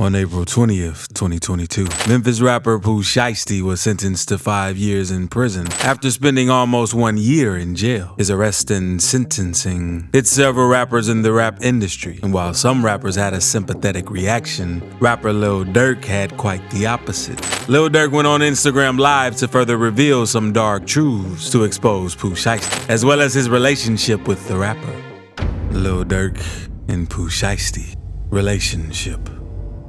On April 20th, 2022, Memphis rapper Pooh Shiesty was sentenced to 5 years in prison after spending almost 1 year in jail. His arrest and sentencing hit several rappers in the rap industry, and while some rappers had a sympathetic reaction, rapper Lil Durk had quite the opposite. Lil Durk went on Instagram Live to further reveal some dark truths to expose Pooh Shiesty, as well as his relationship with the rapper. Lil Durk and Pooh Shiesty relationship.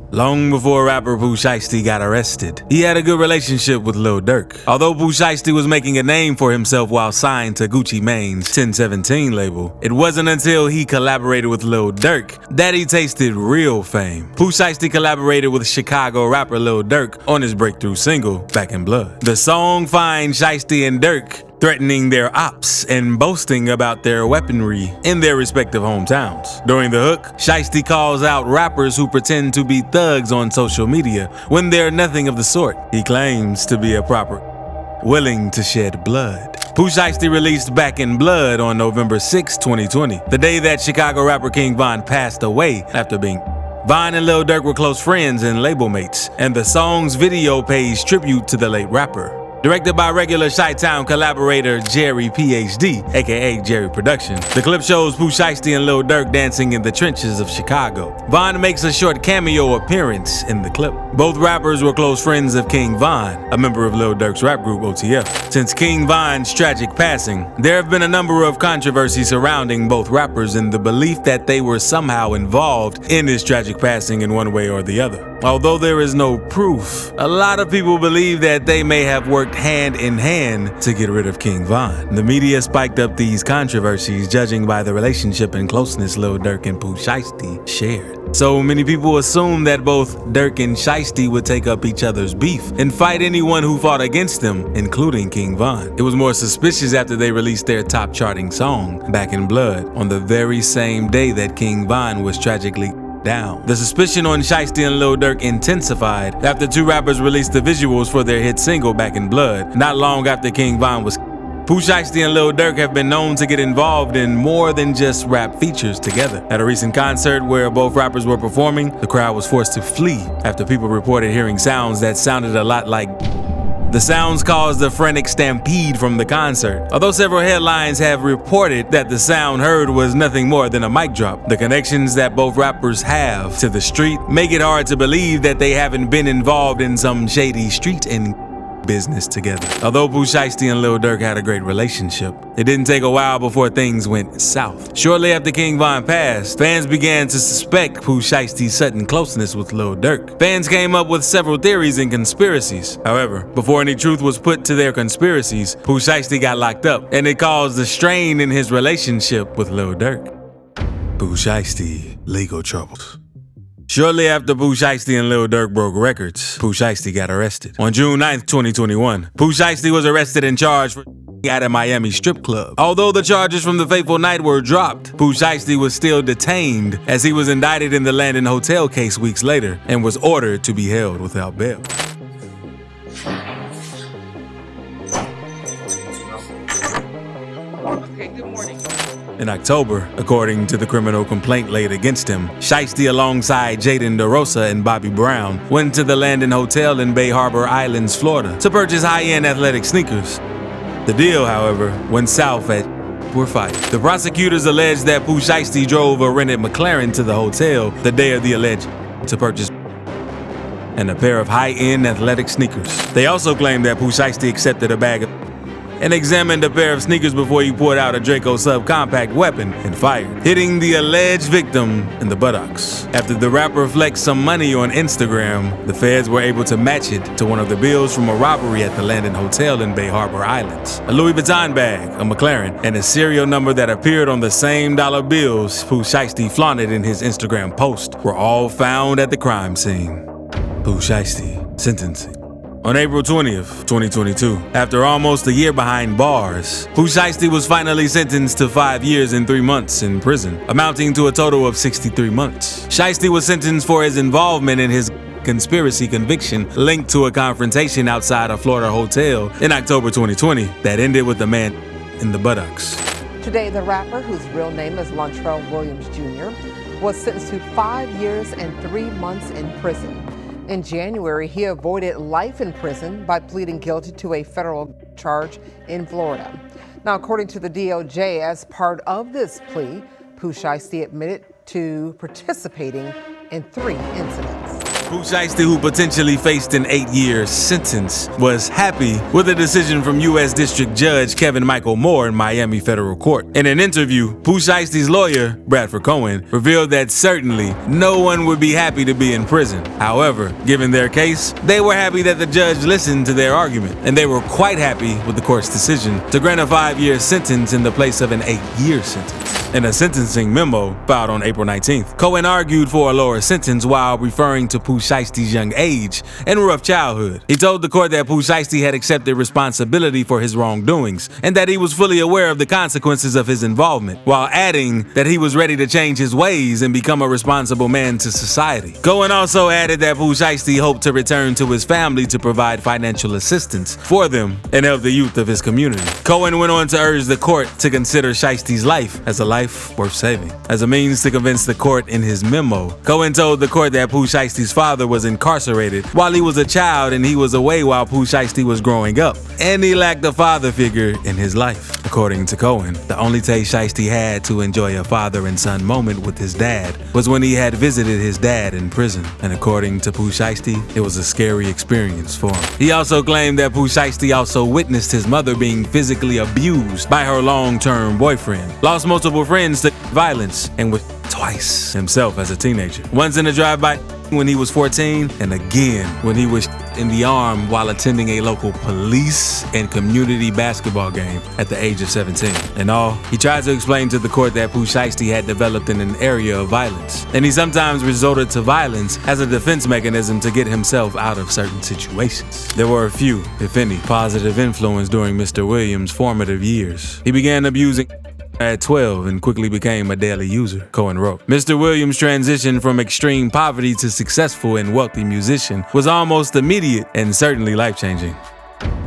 Long before rapper Pooh Shiesty got arrested, he had a good relationship with Lil Durk. Although Pooh Shiesty was making a name for himself while signed to Gucci Mane's 1017 label, it wasn't until he collaborated with Lil Durk that he tasted real fame. Pooh Shiesty collaborated with Chicago rapper Lil Durk on his breakthrough single, Back in Blood. The song finds Shiesty and Durk threatening their ops and boasting about their weaponry in their respective hometowns. During the hook, Shiesty calls out rappers who pretend to be thugs on social media when they're nothing of the sort. He claims to be a proper willing to shed blood. Pooh Shiesty released Back in Blood on November 6, 2020, the day that Chicago rapper King Von passed away after being Von and Lil Durk were close friends and label mates, and the song's video pays tribute to the late rapper. Directed by regular Chi-Town collaborator Jerry PhD, aka Jerry Production, the clip shows Pooh Shiesty and Lil Durk dancing in the trenches of Chicago. Von makes a short cameo appearance in the clip. Both rappers were close friends of King Von, a member of Lil Durk's rap group OTF. Since King Von's tragic passing, there have been a number of controversies surrounding both rappers in the belief that they were somehow involved in his tragic passing in one way or the other. Although there is no proof, a lot of people believe that they may have worked hand in hand to get rid of King Von. The media spiked up these controversies, judging by the relationship and closeness Lil Durk and Pooh Shiesty shared. So many people assumed that both Durk and Shiesty would take up each other's beef and fight anyone who fought against them, including King Von. It was more suspicious after they released their top charting song, Back in Blood, on the very same day that King Von was tragically down. The suspicion on Shiesty and Lil Durk intensified after two rappers released the visuals for their hit single Back in Blood, not long after King Von was. Pooh Shiesty and Lil Durk have been known to get involved in more than just rap features together. At a recent concert where both rappers were performing, the crowd was forced to flee after people reported hearing sounds that sounded a lot like. The sounds caused a frantic stampede from the concert. Although several headlines have reported that the sound heard was nothing more than a mic drop, the connections that both rappers have to the street make it hard to believe that they haven't been involved in some shady street and business together. Although Pooh Shiesty and Lil Durk had a great relationship, it didn't take a while before things went south. Shortly after King Von passed, fans began to suspect Pooh Shiesty's sudden closeness with Lil Durk. Fans came up with several theories and conspiracies. However, before any truth was put to their conspiracies, Pooh Shiesty got locked up, and it caused a strain in his relationship with Lil Durk. Pooh Shiesty legal troubles. Shortly after Pooh Shiesty and Lil Durk broke records, Pooh Shiesty got arrested. On June 9th, 2021, Pooh Shiesty was arrested and charged for at a Miami strip club. Although the charges from the fateful night were dropped, Pooh Shiesty was still detained as he was indicted in the Landon Hotel case weeks later and was ordered to be held without bail. Okay, good morning. In October, according to the criminal complaint laid against him, Shiesty alongside Jaden DeRosa and Bobby Brown went to the Landon Hotel in Bay Harbor Islands, Florida to purchase high-end athletic sneakers. The deal, however, went south at were fired. The prosecutors alleged that Pooh Shiesty drove a rented McLaren to the hotel the day of the alleged to purchase and a pair of high-end athletic sneakers. They also claimed that Pooh Shiesty accepted a bag of and examined a pair of sneakers before he pulled out a Draco subcompact weapon and fired, hitting the alleged victim in the buttocks. After the rapper flexed some money on Instagram, the feds were able to match it to one of the bills from a robbery at the Landon Hotel in Bay Harbor Islands. A Louis Vuitton bag, a McLaren, and a serial number that appeared on the same dollar bills Pooh Shiesty flaunted in his Instagram post were all found at the crime scene. Pooh Shiesty sentencing. On April 20th, 2022, after almost a year behind bars, Pooh Shiesty was finally sentenced to 5 years and 3 months in prison, amounting to a total of 63 months. Shiesty was sentenced for his involvement in his conspiracy conviction linked to a confrontation outside a Florida hotel in October 2020 that ended with a man in the buttocks. Today, the rapper, whose real name is Lontrell Williams Jr., was sentenced to 5 years and 3 months in prison. In January, he avoided life in prison by pleading guilty to a federal charge in Florida. Now, according to the DOJ, as part of this plea, Pooh Shiesty admitted to participating in 3 incidents. Pooh Shiesty, who potentially faced an 8-year sentence, was happy with a decision from U.S. District Judge Kevin Michael Moore in Miami Federal Court. In an interview, Pooh Shiesty's lawyer, Bradford Cohen, revealed that certainly no one would be happy to be in prison. However, given their case, they were happy that the judge listened to their argument, and they were quite happy with the court's decision to grant a 5-year sentence in the place of an 8-year sentence. In a sentencing memo filed on April 19th, Cohen argued for a lower sentence while referring to Pooh Shiesty's young age and rough childhood. He told the court that Pooh Shiesty had accepted responsibility for his wrongdoings and that he was fully aware of the consequences of his involvement, while adding that he was ready to change his ways and become a responsible man to society. Cohen also added that Pooh Shiesty hoped to return to his family to provide financial assistance for them and help the youth of his community. Cohen went on to urge the court to consider Shiesty's life as a life worth saving. As a means to convince the court in his memo, Cohen told the court that Pooh Shiesty's father was incarcerated while he was a child and he was away while Pooh Shiesty was growing up, and he lacked a father figure in his life. According to Cohen, the only taste Shiesty had to enjoy a father and son moment with his dad was when he had visited his dad in prison, and according to Pooh Shiesty, it was a scary experience for him. He also claimed that Pooh Shiesty also witnessed his mother being physically abused by her long-term boyfriend, lost multiple friends to violence, and was twice himself as a teenager. Once in a drive-by when he was 14, and again when he was in the arm while attending a local police and community basketball game at the age of 17. In all, he tried to explain to the court that Pooh Shiesty had developed in an area of violence, and he sometimes resorted to violence as a defense mechanism to get himself out of certain situations. There were a few, if any, positive influence during Mr. Williams' formative years. He began abusing at 12 and quickly became a daily user, Cohen wrote. Mr. Williams' transition from extreme poverty to successful and wealthy musician was almost immediate and certainly life-changing.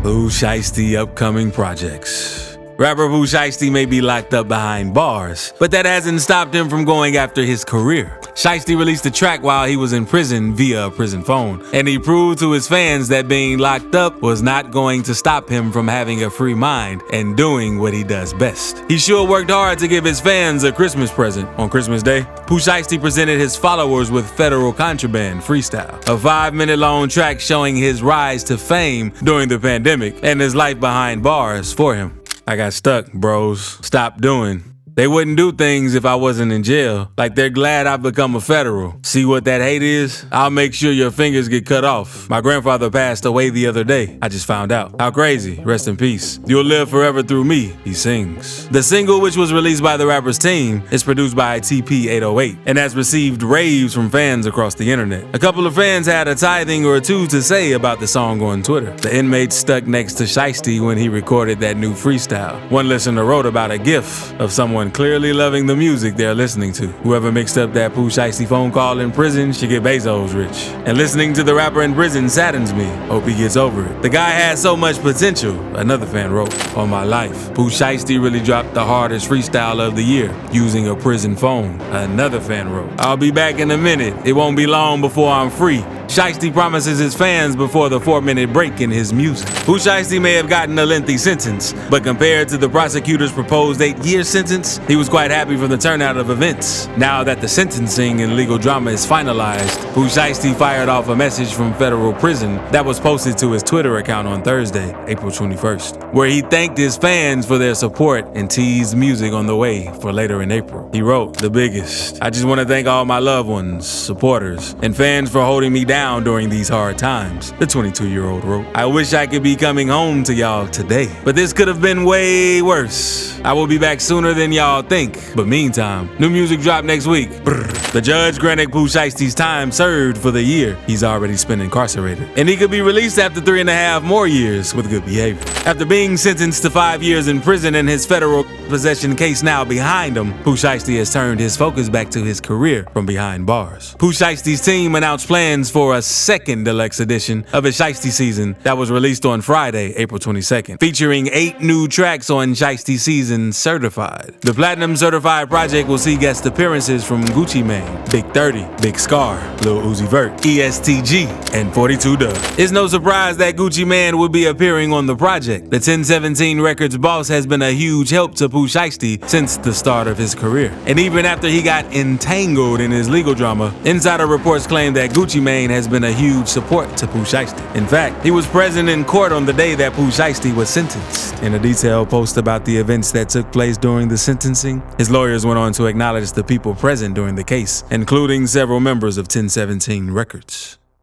Pooh Shiesty upcoming projects. Rapper Pooh Shiesty may be locked up behind bars, but that hasn't stopped him from going after his career. Shiesty released a track while he was in prison via a prison phone, and he proved to his fans that being locked up was not going to stop him from having a free mind and doing what he does best. He sure worked hard to give his fans a Christmas present. On Christmas Day, Pooh Shiesty presented his followers with Federal Contraband Freestyle, a 5-minute long track showing his rise to fame during the pandemic and his life behind bars for him. I got stuck, bros. Stop doing. They wouldn't do things if I wasn't in jail. Like they're glad I've become a federal. See what that hate is? I'll make sure your fingers get cut off. My grandfather passed away the other day. I just found out. How crazy. Rest in peace. You'll live forever through me, he sings. The single, which was released by the rapper's team, is produced by TP808 and has received raves from fans across the internet. A couple of fans had a tithing or two to say about the song on Twitter. The inmate stuck next to Shiesty when he recorded that new freestyle. One listener wrote about a gif of someone clearly loving the music they're listening to. Whoever mixed up that Pooh Shiesty phone call in prison should get Bezos rich. And listening to the rapper in prison saddens me. Hope he gets over it. The guy has so much potential, another fan wrote. On my life, Pooh Shiesty really dropped the hardest freestyle of the year using a prison phone, another fan wrote. I'll be back in a minute. It won't be long before I'm free. Shiesty promises his fans before the 4-minute break in his music. Pooh Shiesty may have gotten a lengthy sentence, but compared to the prosecutor's proposed 8-year sentence, he was quite happy for the turnout of events. Now that the sentencing and legal drama is finalized, Pooh Shiesty fired off a message from federal prison that was posted to his Twitter account on Thursday, April 21st, where he thanked his fans for their support and teased music on the way for later in April. He wrote, "The biggest. I just want to thank all my loved ones, supporters, and fans for holding me down during these hard times," the 22-year-old wrote. "I wish I could be coming home to y'all today, but this could have been way worse. I will be back sooner than y'all think, but meantime, new music drop next week." Brr. The judge granted Pooh Shiesty's time served for the year he's already spent incarcerated, and he could be released after 3.5 more years with good behavior. After being sentenced to 5 years in prison and his federal possession case now behind him, Pooh Shiesty has turned his focus back to his career from behind bars. Pooh Shiesty's team announced plans for a second deluxe edition of his Shiesty season that was released on Friday, April 22nd, featuring 8 new tracks on Shiesty Season Certified. The Platinum Certified project will see guest appearances from Gucci Mane, Big 30, Big Scar, Lil Uzi Vert, ESTG, and 42 Durk. It's no surprise that Gucci Mane will be appearing on the project. The 1017 Records boss has been a huge help to Pooh Shiesty since the start of his career. And even after he got entangled in his legal drama, insider reports claim that Gucci Mane has been a huge support to Pooh Shiesty. In fact, he was present in court on the day that Pooh Shiesty was sentenced. In a detailed post about the events that took place during the sentencing, his lawyers went on to acknowledge the people present during the case, including several members of 1017 Records.